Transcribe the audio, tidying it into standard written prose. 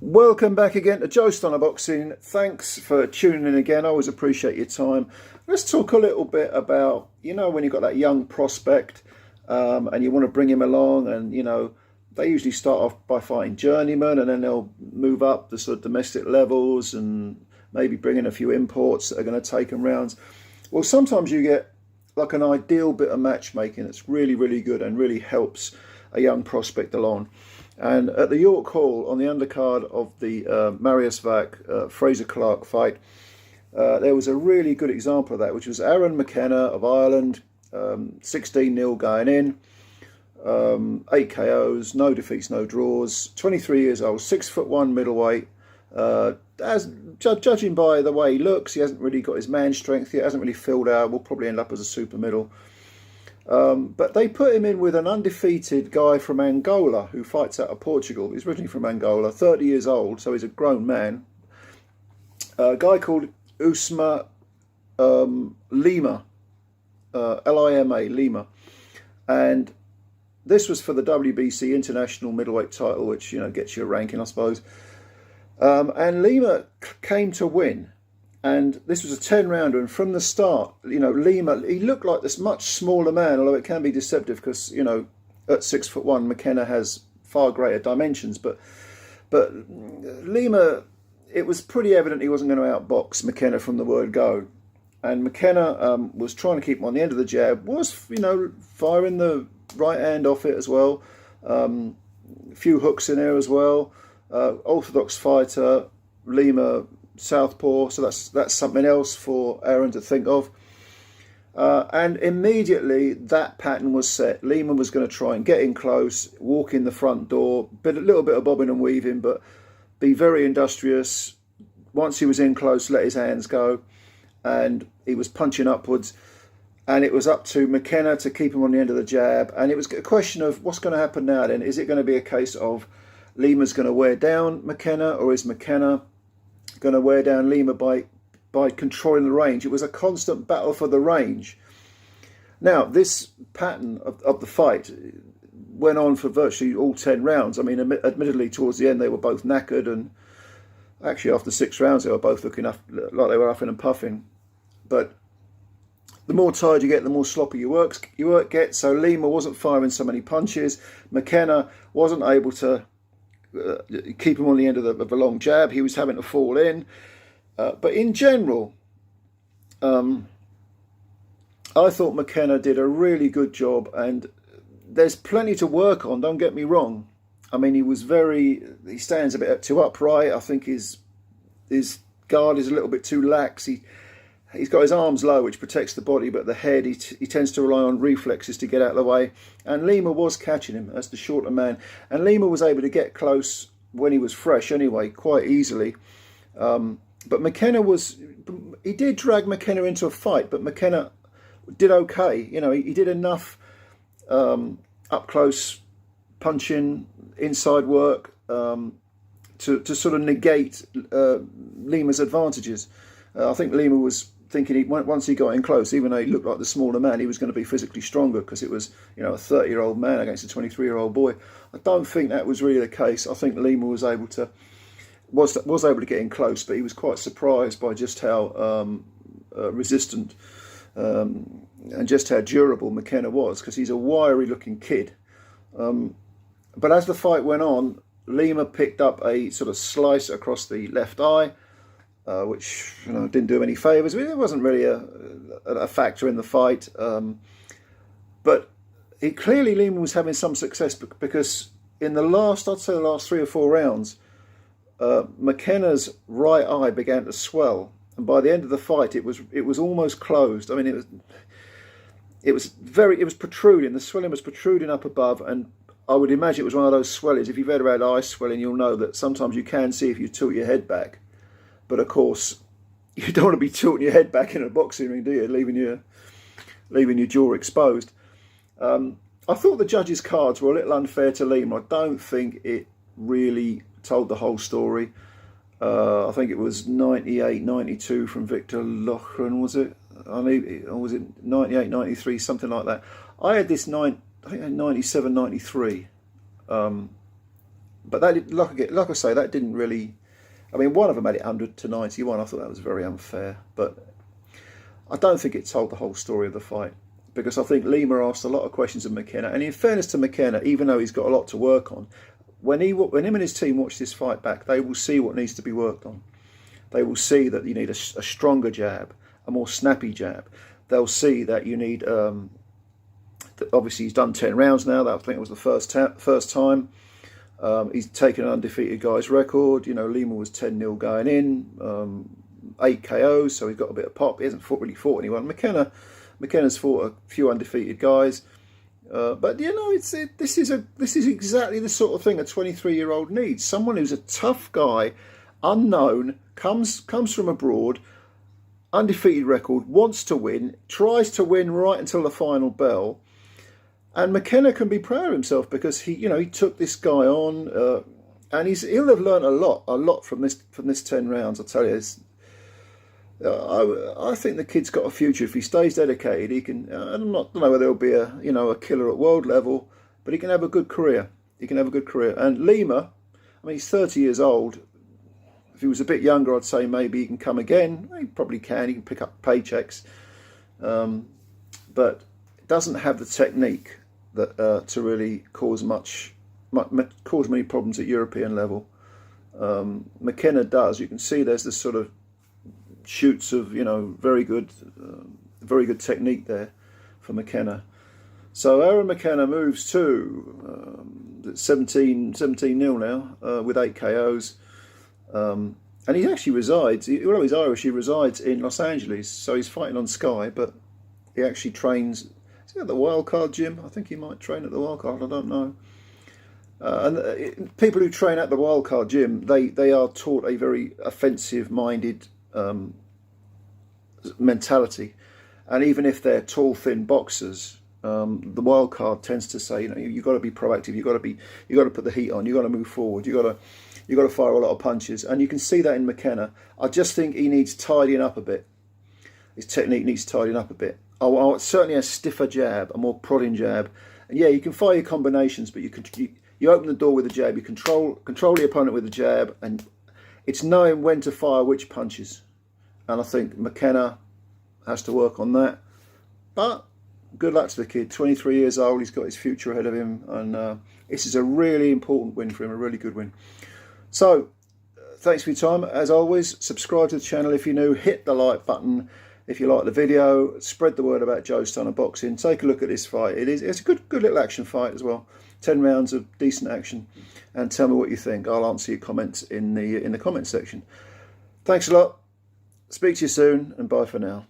Welcome back again to Joe Stunner Boxing. Thanks for tuning in again. I always appreciate your time. Let's talk a little bit about, when you've got that young prospect and you want to bring him along, and, they usually start off by fighting journeymen and then they'll move up the sort of domestic levels and maybe bring in a few imports that are going to take them rounds. Well, sometimes you get like an ideal bit of matchmaking that's really, really good and really helps a young prospect along. And at the York Hall, on the undercard of the Marius Vac Fraser Clark fight, there was a really good example of that, which was Aaron McKenna of Ireland, 16-0 going in, 8 KOs, no defeats, no draws, 23 years old, 6'1" middleweight. Judging by the way he looks, he hasn't really got his man strength yet, hasn't really filled out, will probably end up as a super middle. But they put him in with an undefeated guy from Angola who fights out of Portugal. He's originally from Angola, 30 years old, so he's a grown man. A guy called UISMA Lima, Lima, Lima. And this was for the WBC International Middleweight title, which, gets you a ranking, I suppose. And Lima came to win. And this was a 10-rounder, and from the start, Lima, he looked like this much smaller man, although it can be deceptive because, at 6'1", McKenna has far greater dimensions. But Lima, it was pretty evident he wasn't going to outbox McKenna from the word go. And McKenna was trying to keep him on the end of the jab, was, firing the right hand off it as well. A few hooks in there as well. Orthodox fighter, Lima, southpaw, so that's something else for Aaron to think of. And immediately that pattern was set. Lima was going to try and get in close, walk in the front door, a little bit of bobbing and weaving, but be very industrious. Once he was in close, let his hands go, and he was punching upwards. And it was up to McKenna to keep him on the end of the jab. And it was a question of what's going to happen now then. Is it going to be a case of Lima's going to wear down McKenna, or is McKenna going to wear down Lima by controlling the range? It was a constant battle for the range. Now, this pattern of the fight went on for virtually all 10 rounds. I mean, admittedly, towards the end, they were both knackered, and actually after 6 rounds, they were both looking like they were huffing and puffing. But the more tired you get, the more sloppy your work gets. So Lima wasn't firing so many punches. McKenna wasn't able to keep him on the end of the long jab. He was having to fall in. But in general, I thought McKenna did a really good job, and there's plenty to work on, don't get me wrong. I mean, he stands a bit too upright. I think his guard is a little bit too lax. He's got his arms low, which protects the body, but the head, he tends to rely on reflexes to get out of the way. And Lima was catching him as the shorter man. And Lima was able to get close when he was fresh anyway, quite easily. But McKenna he did drag McKenna into a fight, but McKenna did okay. He did enough up close punching, inside work to sort of negate Lima's advantages. I think Lima was thinking once he got in close, even though he looked like the smaller man, he was going to be physically stronger because it was, a 30-year-old man against a 23-year-old boy. I don't think that was really the case. I think Lima was able to get in close, but he was quite surprised by just how resistant and just how durable McKenna was, because he's a wiry-looking kid. But as the fight went on, Lima picked up a sort of slice across the left eye, which didn't do him any favours. It wasn't really a factor in the fight, but clearly Lima was having some success, because in I'd say the last 3 or 4 rounds, McKenna's right eye began to swell, and by the end of the fight, it was almost closed. I mean, it was protruding. The swelling was protruding up above, and I would imagine it was one of those swellings. If you've ever had eye swelling, you'll know that sometimes you can see if you tilt your head back. But of course, you don't want to be tilting your head back in a boxing ring, do you? Leaving your jaw exposed. I thought the judges' cards were a little unfair to Lima. I don't think it really told the whole story. I think it was 98-92 from Victor Lochran, was it? Or was it 98-93, something like that? I had this I think 97-93. But that, like I say, that didn't really. I mean, one of them had it 100 to 91. I thought that was very unfair, but I don't think it told the whole story of the fight, because I think Lima asked a lot of questions of McKenna, and in fairness to McKenna, even though he's got a lot to work on, when him and his team watch this fight back, they will see what needs to be worked on. They will see that you need a stronger jab, a more snappy jab. They'll see that you need. Obviously, he's done 10 rounds now. I think it was the first time. He's taken an undefeated guy's record. You know, Lima was 10-0 going in, 8 KOs, so he's got a bit of pop. He hasn't really fought anyone. McKenna's fought a few undefeated guys, but you know, this is exactly the sort of thing a 23-year-old needs. Someone who's a tough guy, unknown, comes from abroad, undefeated record, wants to win, tries to win right until the final bell. And McKenna can be proud of himself, because he took this guy on, and he'll have learned a lot from this 10 rounds. I tell you, I think the kid's got a future if he stays dedicated. He can. I don't know whether he'll be a killer at world level, but he can have a good career. He can have a good career. And Lima, I mean, he's 30 years old. If he was a bit younger, I'd say maybe he can come again. He probably can. He can pick up paychecks, but doesn't have the technique that to really cause many problems at European level. McKenna does. You can see there's this sort of shoots of very good technique there for McKenna. So Aaron McKenna moves to 17-0 now, with 8 KOs, and he actually resides. Although he's Irish, he resides in Los Angeles. So he's fighting on Sky, but he actually trains. Is he at the Wildcard gym? I think he might train at the Wildcard. I don't know. And people who train at the Wildcard gym, they are taught a very offensive-minded mentality, and even if they're tall, thin boxers, the Wildcard tends to say, you've got to be proactive. You got to put the heat on. You got to move forward. You got to fire a lot of punches, and you can see that in McKenna. I just think he needs tidying up a bit. His technique needs tidying up a bit. Certainly a stiffer jab, a more prodding jab. And yeah, you can fire your combinations, but you open the door with a jab. You control the opponent with a jab, and it's knowing when to fire which punches. And I think McKenna has to work on that. But good luck to the kid. 23 years old. He's got his future ahead of him, and this is a really important win for him. A really good win. So thanks for your time. As always, subscribe to the channel if you're new. Hit the like button if you like the video. Spread the word about Joe Stunner Boxing. Take a look at this fight. It's a good little action fight as well. 10 rounds of decent action. And tell me what you think. I'll answer your comments in the comment section. Thanks a lot. Speak to you soon, and bye for now.